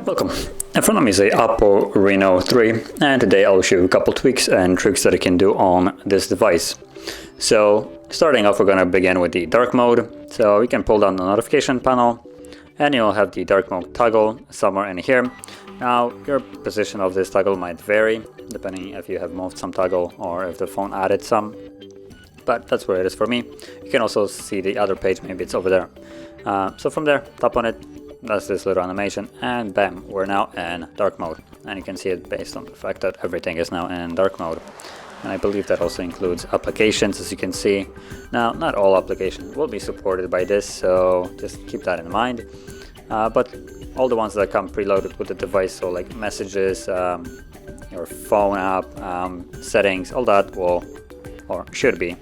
Welcome. In front of me is a OPPO Reno 3, and today I'll show you a couple tweaks and tricks that you can do on this device. So starting off, we're going to begin with the dark mode. So you can pull down the notification panel and you'll have the dark mode toggle somewhere in here. Now your position of this toggle might vary depending if you have moved some toggle or if the phone added some, but that's where it is for me. You can also see the other page, maybe it's over there. So from there, tap on it. That's this little animation, and bam, we're now in dark mode, and you can see it based on the fact that everything is now in dark mode. And I believe that also includes applications, as you can see. Now, not all applications will be supported by this, so just keep that in mind. But all the ones that come preloaded with the device, so like messages, your phone app, settings, all that will or should be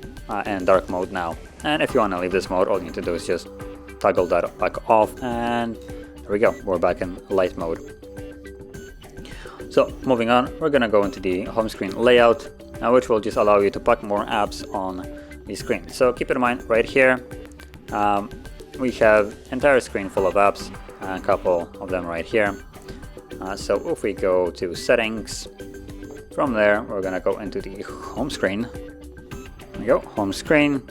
in dark mode now. And if you want to leave this mode, all you need to do is just toggle that back off, and there we go, we're back in light mode. So moving on, we're gonna go into the home screen layout, which will just allow you to pack more apps on the screen. So keep in mind, right here we have entire screen full of apps, a couple of them right here. So if we go to settings, from there we're gonna go into the home screen. There we go, home screen.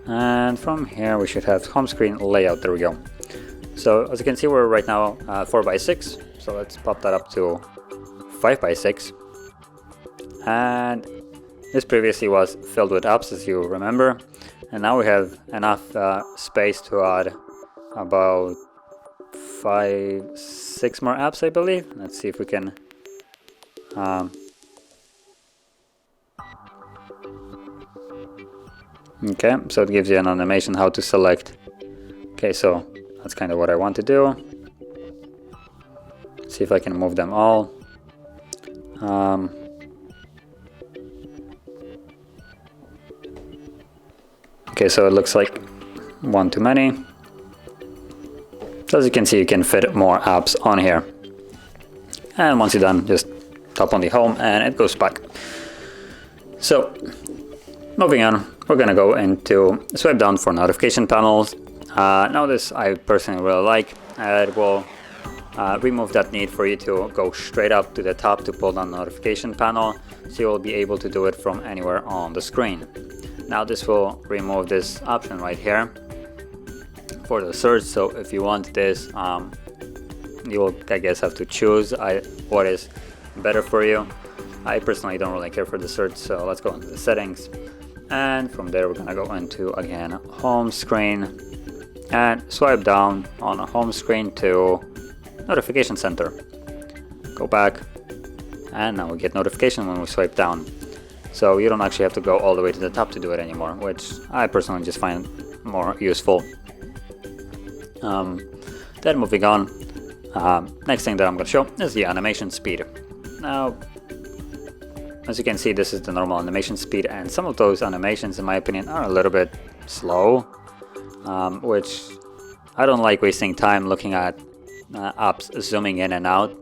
And from here we should have home screen layout. There we go. So as you can see, we're right now 4x6, so let's pop that up to 5x6. And this previously was filled with apps, as you remember, and now we have enough space to add about 5-6 more apps, I believe. Let's see if we can okay, so it gives you an animation how to select. Okay, so that's kind of what I want to do. See if I can move them all. Okay, so it looks like one too many. So as you can see, you can fit more apps on here. And once you're done, just tap on the home and it goes back. So moving on, we're gonna go into swipe down for notification panels. Now this I personally really like. It will remove that need for you to go straight up to the top to pull down the notification panel, so you will be able to do it from anywhere on the screen. Now this will remove this option right here for the search. So if you want this, you will, I guess, have to choose what is better for you. I personally don't really care for the search, so let's go into the settings. And from there we're gonna go into, again, home screen and swipe down on a home screen to notification center. Go back, and now we get notification when we swipe down. So you don't actually have to go all the way to the top to do it anymore, which I personally just find more useful. Then moving on, next thing that I'm gonna show is the animation speed. Now, as you can see, this is the normal animation speed, and some of those animations, in my opinion, are a little bit slow, which I don't like wasting time looking at apps zooming in and out.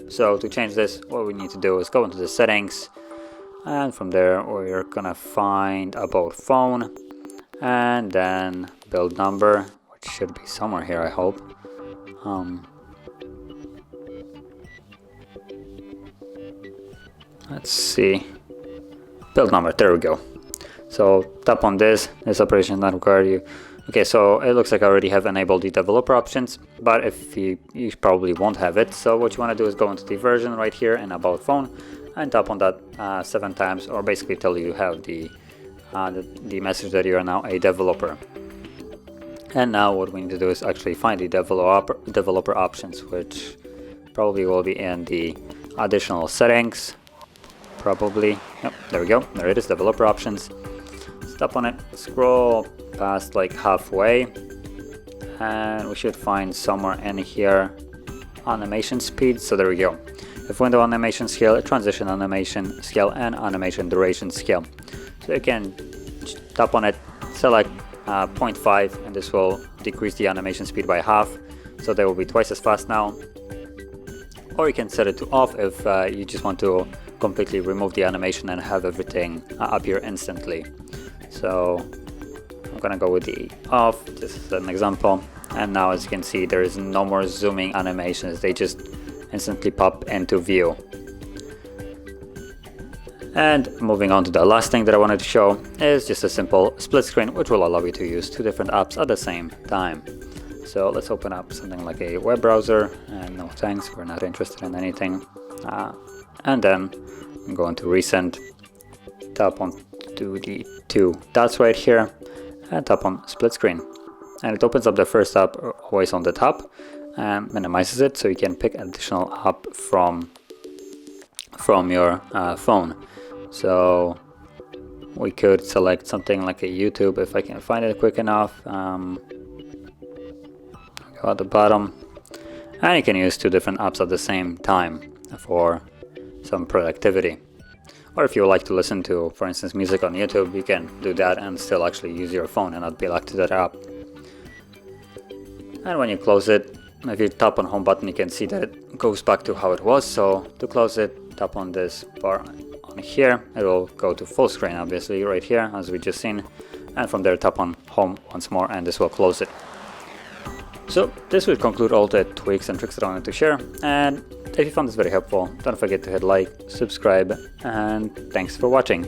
So to change this, what we need to do is go into the settings, and from there we're gonna find about phone, and then build number, which should be somewhere here, I hope. Let's see, build number, there we go. So tap on this operation not required you. Okay, so it looks like I already have enabled the developer options, but if you probably won't have it. So what you want to do is go into the version right here and about phone and tap on that 7 times, or basically till you have the message that you are now a developer. And now what we need to do is actually find the developer options, which probably will be in the additional settings. Probably, yep, there we go, there it is, developer options. Tap on it, scroll past like halfway, and we should find somewhere in here animation speed. So there we go. If window animation scale, transition animation scale, and animation duration scale. So you can tap on it, select 0.5, and this will decrease the animation speed by half, so they will be twice as fast now. Or you can set it to off if you just want to completely remove the animation and have everything appear instantly. So gonna go with the off, just as an example. And now as you can see, there is no more zooming animations, they just instantly pop into view. And moving on to the last thing that I wanted to show is just a simple split screen, which will allow you to use two different apps at the same time. So let's open up something like a web browser, and no thanks, we're not interested in anything. And then go into recent, tap on to the two dots right here, and tap on split screen. And it opens up the first app always on the top and minimizes it so you can pick additional app from your phone. So we could select something like a YouTube if I can find it quick enough. Go at the bottom, and you can use two different apps at the same time for some productivity. Or if you like to listen to, for instance, music on YouTube, you can do that and still actually use your phone and not be locked to that app. And when you close it, if you tap on home button, you can see that it goes back to how it was. So to close it, tap on this bar on here, it will go to full screen, obviously, right here, as we just seen. And from there, tap on home once more, and this will close it. So this will conclude all the tweaks and tricks that I wanted to share. And if you found this very helpful, don't forget to hit like, subscribe, and thanks for watching.